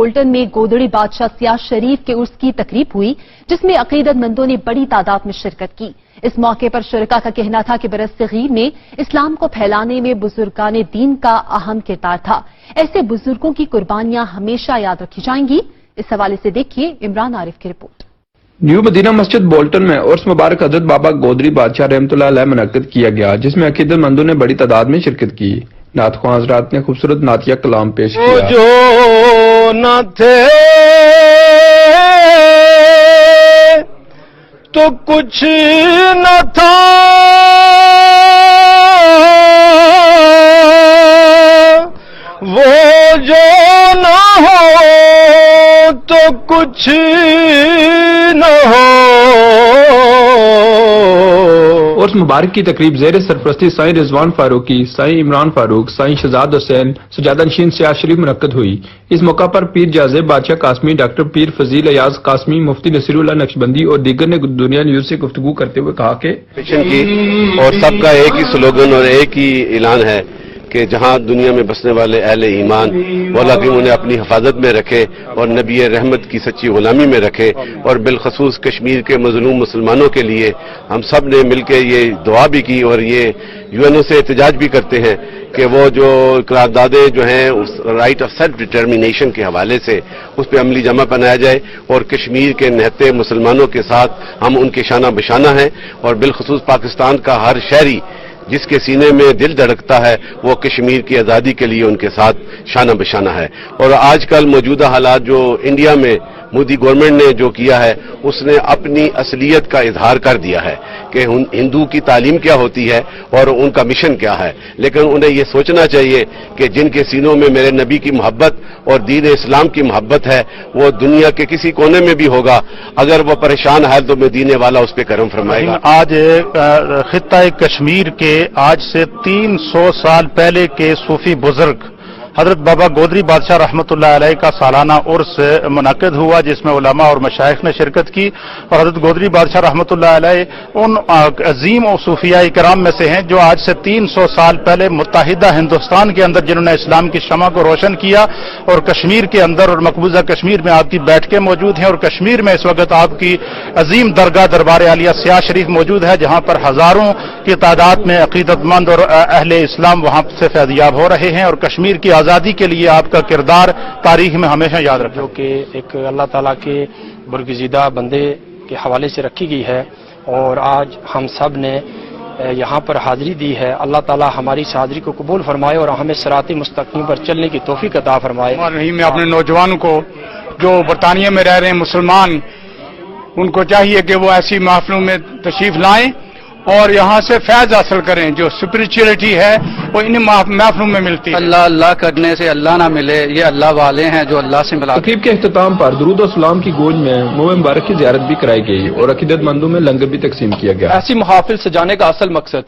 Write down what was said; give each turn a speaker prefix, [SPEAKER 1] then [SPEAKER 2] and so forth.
[SPEAKER 1] Bolton में गोदड़ी बादशाह Ciaz शरीफ के उर्स की तकरीब हुई, जिसमें अकीदतमंदों ने बड़ी तादाद में शिरकत की। इस मौके पर शुरका का कहना था कि बरसगीर में इस्लाम को फैलाने में बुजुर्गान दीन का अहम किरदार था। ऐसे बुजुर्गों की कुर्बानियां हमेशा याद रखी जाएंगी। इस हवाले से देखिए इमरान आरिफ की रिपोर्ट।
[SPEAKER 2] न्यू मदीना मस्जिद बोल्टन में उर्स मुबारक हजरत बाबा गोदरी बादशाह रहमतुल्लाह अलैह मुनक्किद किया गया, जिसमें अकीदतमंदों ने बड़ी तादाद में शिरकत की। नात ख्वां हज़रात ने खूबसूरत नातिया कलाम पेश किया।
[SPEAKER 3] जो न थे तो कुछ न था, वो जो न हो तो कुछ न हो।
[SPEAKER 2] उर्स मुबारक की तकरीब ज़ेर सरपरस्ती साईं रिजवान फारूकी, साईं इमरान फारूक, साईं शहजाद हुसैन, सजादा नशीन सियाज शरीफ मुनक्किद हुई। इस मौका पर पीर जाज़िब बादशाह कासमी, डॉक्टर पीर फजील अयाज कासमी, मुफ्ती नसीरुल्लाह नक्शबंदी और दीगर ने दुनिया न्यूज से गुफ्तगू करते हुए कहा कि
[SPEAKER 4] और सबका एक ही स्लोगन और एक ही ऐलान है कि जहां दुनिया में बसने वाले अहले ईमान वो अल्लाह उन्हें अपनी हिफाजत में रखे और नबी रहमत की सच्ची गुलामी में रखे। और बिलखसूस कश्मीर के मजलूम मुसलमानों के लिए हम सब ने मिलकर ये दुआ भी की और ये यूएनओ से एहतजाज भी करते हैं कि वो जो करारदादे जो हैं उस राइट ऑफ सेल्फ डिटर्मिनेशन के हवाले से उस पर अमली जमा बनाया जाए और कश्मीर के निहत्ते मुसलमानों के साथ हम उनके शाना बशाना हैं। और बिलखसूस पाकिस्तान का हर शहरी जिसके सीने में दिल धड़कता है वो कश्मीर की आज़ादी के लिए उनके साथ शाना बशाना है। और आजकल मौजूदा हालात जो इंडिया में मोदी गवर्नमेंट ने जो किया है उसने अपनी असलियत का इजहार कर दिया है कि हिंदू की तालीम क्या होती है और उनका मिशन क्या है। लेकिन उन्हें ये सोचना चाहिए कि जिनके सीनों में मेरे नबी की मोहब्बत और दीन इस्लाम की मोहब्बत है वो दुनिया के किसी कोने में भी होगा, अगर वो परेशान है तो मैं दीने वाला उस पर करम फरमाएगा।
[SPEAKER 5] आज खित्ता कश्मीर के आज से 300 साल पहले के सूफी बुजुर्ग हजरत बाबा गोदरी बादशाह रहमतुल्लाह अलैह का सालाना उर्स मुनक्किद हुआ, जिसमें उलमा और मशाइख ने शिरकत की। और हजरत गोदरी बादशाह रहमतुल्लाह अलैह उन अजीम और सूफिया इकराम में से हैं जो आज से 300 साल पहले मुत्तहिदा हिंदुस्तान के अंदर जिन्होंने इस्लाम की शमा को रोशन किया। और कश्मीर के अंदर और मकबूजा कश्मीर में आपकी बैठकें मौजूद हैं। और कश्मीर में इस वक्त आपकी अजीम दरगाह दरबार आलिया सियाज शरीफ मौजूद है, जहां पर हजारों की तादाद में अकीदतमंद और अहले इस्लाम वहां से फैज़याब हो रहे हैं। और कश्मीर की आजादी के लिए आपका किरदार तारीख में हमेशा याद रखें,
[SPEAKER 6] जो कि एक अल्लाह ताला के बरगुज़ीदा बंदे के हवाले से रखी गई है। और आज हम सब ने यहाँ पर हाजिरी दी है। अल्लाह ताला हमारी इस हाजिरी को कबूल फरमाए और हमें सिरात मुस्तकीम पर चलने की तौफीक अता फरमाए।
[SPEAKER 7] नहीं, मैं अपने नौजवानों को जो बरतानिया में रह रहे हैं मुसलमान, उनको चाहिए कि वो ऐसी महफिलों में तशरीफ लाएं और यहाँ से फैज हासिल करें। जो स्पिरिचुअलिटी है वो इन महफिलों में मिलती है।
[SPEAKER 8] अल्लाह अल्लाह करने से अल्लाह ना मिले, ये अल्लाह वाले हैं जो अल्लाह से मिला।
[SPEAKER 2] तकरीब के इख्तिताम पर दुरूद और सलाम की गूंज में मोह मुबारक की ज़ियारत भी कराई गई और अकीदतमंदों में लंगर भी तकसीम किया गया।
[SPEAKER 6] ऐसी महफिल सजाने का असल मकसद